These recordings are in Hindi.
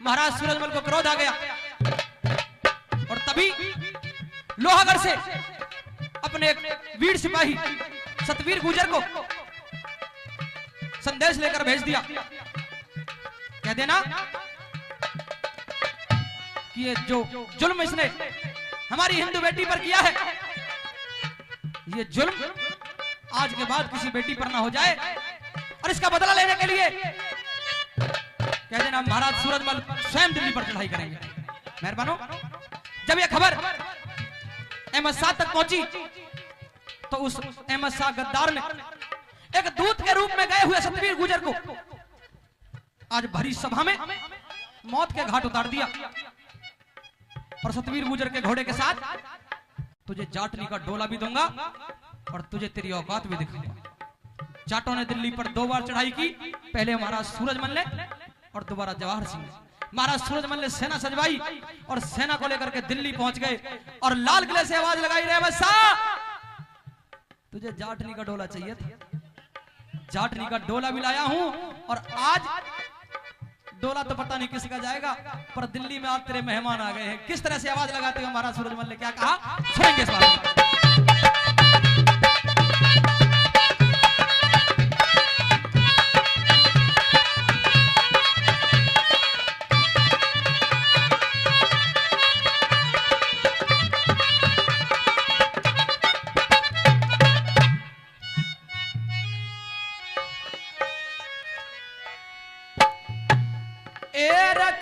महाराज सूरजमल को क्रोध आ गया और तभी लोहागढ़ से अपने वीर सिपाही सतवीर गुर्जर को संदेश लेकर भेज दिया। कह देना कि ये जो जुल्म इसने हमारी हिंदू बेटी पर किया है, ये जुल्म आज के बाद किसी बेटी पर ना हो जाए और इसका बदला लेने के लिए कह देना महाराज सूरजमल स्वयं दिल्ली पर चढ़ाई करेंगे। मेहरबानो, जब यह खबर अहमद शाह तक पहुंची तो उस अहमद शाह गद्दार ने एक दूत के रूप में गए हुए सतवीर गुर्जर को आज भरी सभा में मौत के घाट उतार दिया और सतवीर गुर्जर के घोड़े के साथ तुझे जाटनी का डोला भी दूंगा और तुझे तेरी औकात भी दिखाऊंगा। जाटों ने दिल्ली पर 2 बार चढ़ाई की, पहले महाराज सूरजमल ने और दोबारा जवाहर सिंह ने। महाराज सूरजमल ने सेना सजवाई और सेना को लेकर के दिल्ली पहुंच गए और लाल किले से आवाज लगाई, रे अहमद शाह तुझे जाटनी का डोला चाहिए था, जाटनी का डोला भी लाया हूं और आज डोला तो पता नहीं किसका जाएगा पर दिल्ली में आज तेरे मेहमान आ गए हैं। किस तरह से आवाज लगाते हुए महाराज सूरजमल ने क्या कहा, सुनेंगे इस बात में।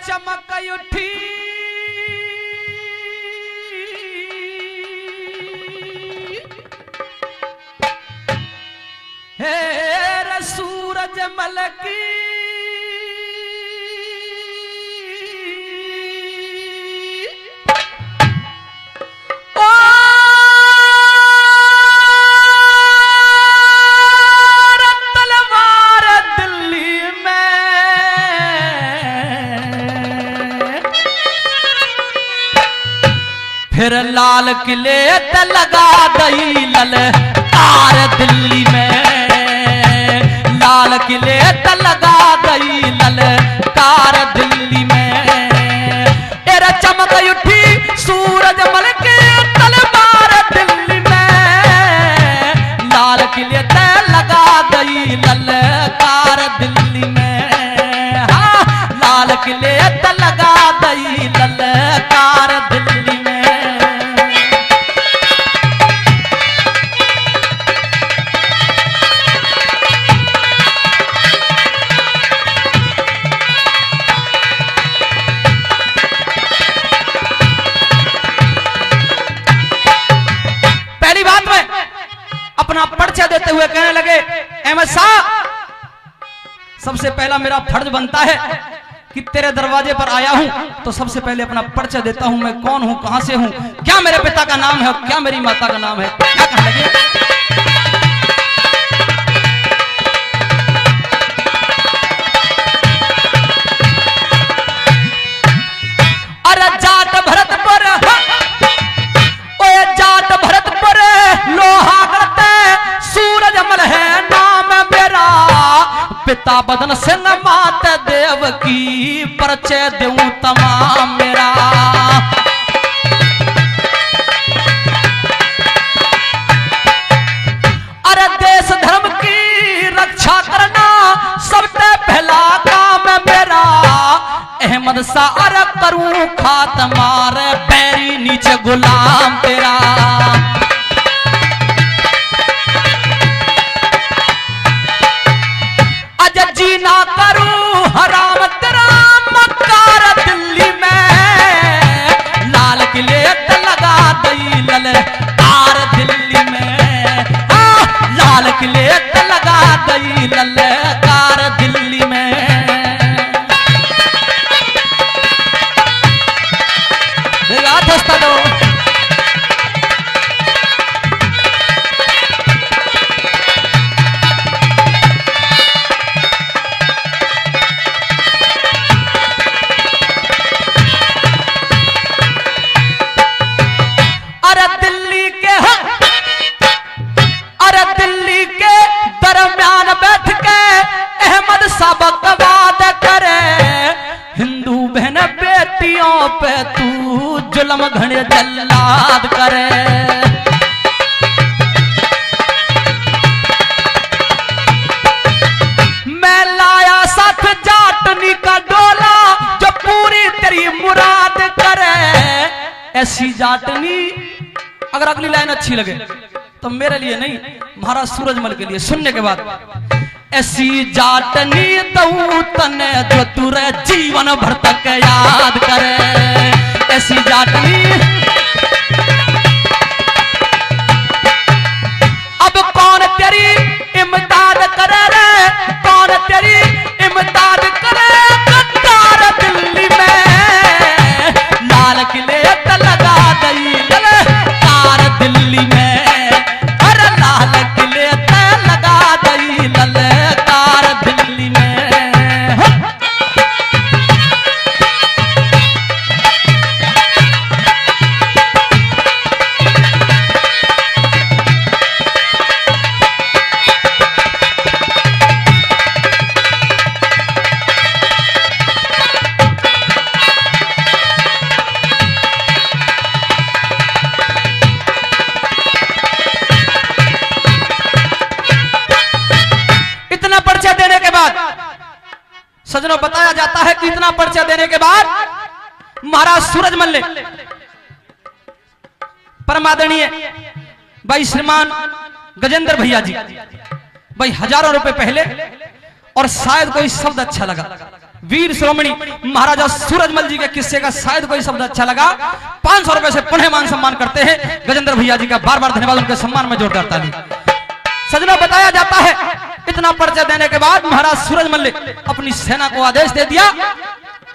चमक उठी हे सूरजमल की फिर लाल किले ते लगा दई ललकार दिल्ली में, लाल किले ते लगा दई ललकार दिल्ली में। तेरा चमक उठी सूरजमल के तलवार दिल्ली में, लाल किले ते लगा दई ललकार दिल्ली में। हाँ, लाल किले ते लगा दई ललकार दिल्ली में। परिचय देते हुए कहने लगे, अहमद शाह सबसे पहला मेरा फर्ज बनता है कि तेरे दरवाजे पर आया हूं तो सबसे पहले अपना परिचय देता हूं, मैं कौन हूं, कहां से हूं, क्या मेरे पिता का नाम है और क्या मेरी माता का नाम है। क्या कहने लगे, अरे जाट भरत पर, ओए जाट भरत पर लोहागढ़ सूरजमल है नाम मेरा, पिता बदन सिंह मात देव की परिचय दूं तमाम मेरा। अरे देश धर्म की रक्षा करना सबसे पहला काम मेरा, अहमद शाह अरे करूं खात्मा रे पैरी नीचे गुलाम तेरा। जीना करूं हराम तेरा मक्कार दिल्ली में, लाल किले लगा दई ललकार दिल्ली में। हाँ, लाल किले लगा दई ललकार दिल्ली में। पे तू जुल्म घने जल्लाद करे। मैं लाया साथ जाटनी का डोला जो पूरी तेरी मुराद करे। ऐसी जाटनी, अगर अगली लाइन अच्छी लगे तो मेरे लिए नहीं, महाराज सूरजमल के लिए सुनने के बाद। ऐसी जाटनी दऊं तने जो तुरे जीवन भर तक याद करे। ऐसी जाटनी अब कौन तेरी इमदाद करे रे, कौन तेरी इमदाद करे। कतार दिल्ली में लाल किले तक लगा दई ललकार दिल्ली में, अरे लाल किले तक लगा दई ललकार दिल्ली में। सजनों, बताया जाता है कि इतना परिचय देने के बाद महाराज सूरजमल ने परमादरणीय भाई श्रीमान गजेंद्र भैया जी, भाई हजारों रुपए पहले, और शायद कोई शब्द अच्छा लगा, वीर श्रोमणी महाराजा सूरजमल जी के किस्से का शायद कोई शब्द अच्छा लगा, 500 रुपए से पुनः मान सम्मान करते हैं गजेंद्र भैया जी का। बार बार धन्यवाद, उनके सम्मान में जोरदार ताली। सजनों, बताया जाता है इतना परिचय देने के बाद महाराज सूरजमल ने अपनी सेना को आदेश दे दिया।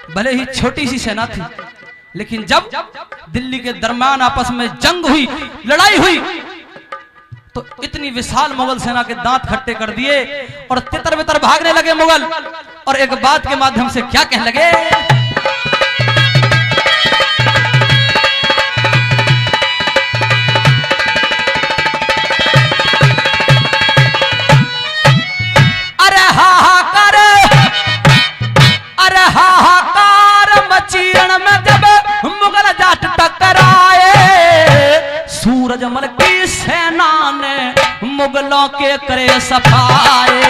भले ही छोटी सी सेना थी, लेकिन जब दिल्ली के दरमियान आपस में जंग हुई, लड़ाई हुई, तो इतनी विशाल मुगल सेना के दांत खट्टे कर दिए और तितर बितर भागने लगे मुगल। और एक बात के माध्यम से क्या कहने लगे, हाहाकार मचीरण में जब मुगल जाट टकराए। सूरजमल की सेना ने मुगलों के करे सफाए।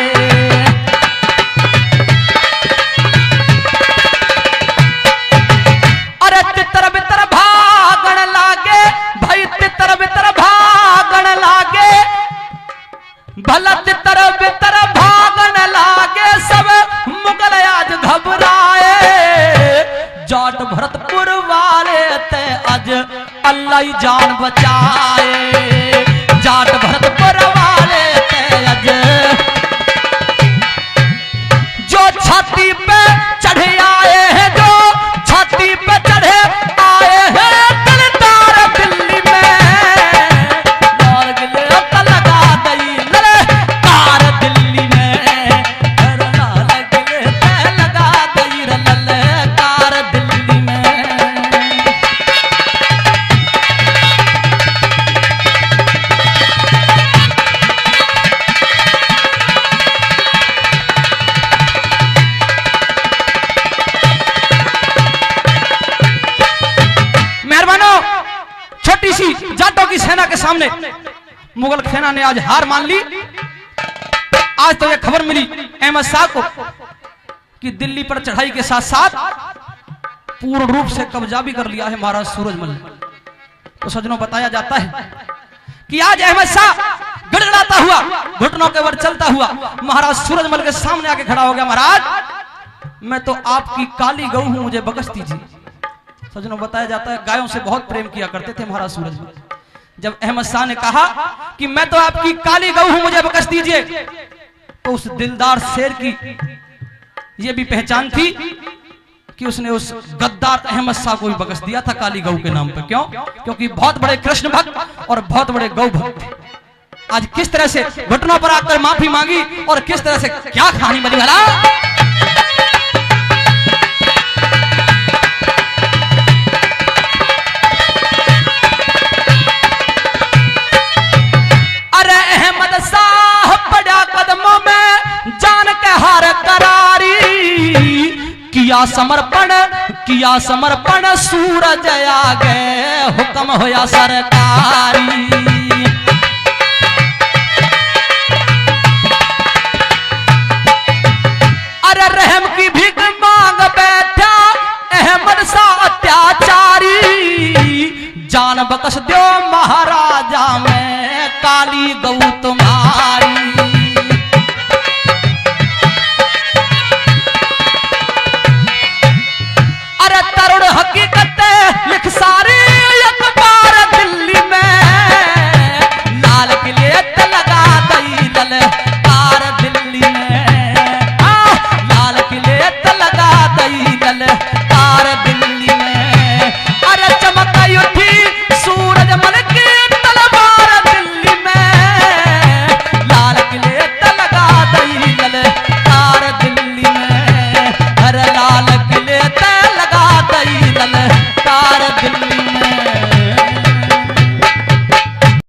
अरे तितर बितर भागण लागे भाई, तितर बितर भागण लागे, भला तितर बितर भागण लागे, सब मुगल आज घबराए। जाट भरतपुर वाले ते आज अल्लाह ही जान बचाए। जाट भरतपुर वाले ते आज जो छाती पे चढ़े आए हैं, जो छाती पे चढ़े आए हैं, दिलदार दिल्ली में लाल किले तक लगा दई ललकार दिल्ली में, लाल किले तक लगा दई ललकार दिल्ली में। जाटों की सेना के सामने मुगल सेना ने आज हार मान ली। आज तो यह खबर मिली अहमद शाह को कि दिल्ली पर चढ़ाई के साथ साथ पूर्ण रूप से कब्जा भी कर लिया है महाराज सूरजमल ने। तो सज्जनों, बताया जाता है कि आज अहमद शाह गड़गड़ाता हुआ, घुटनों के ऊपर चलता हुआ महाराज सूरजमल के सामने आके खड़ा हो गया। महाराज, मैं तो आपकी काली गऊ हूं, मुझे बख्श दीजिए। सज्जनों, बताया जाता है गायों से बहुत प्रेम किया करते थे महाराज सूरजमल। जब अहमद शाह ने कहा कि मैं तो आपकी काली गऊ हूं, मुझे बख्श दीजिए, तो उस दिलदार शेर की यह भी पहचान थी कि उसने उस गद्दार अहमद शाह को भी बख्श दिया था काली गऊ के नाम पर। क्यों? क्योंकि बहुत बड़े कृष्ण भक्त और बहुत बड़े गौ भक्त थे। आज किस तरह से घुटनों पर आकर माफी मांगी और किस तरह से क्या कहानी बनी भला। किया समर्पण किया समर्पण सूरज आगे हुक्म होया सरकारी। अरे रहम की भीख मांग बैठा अहमद सा अत्याचारी, जान बख्श दो महाराजा में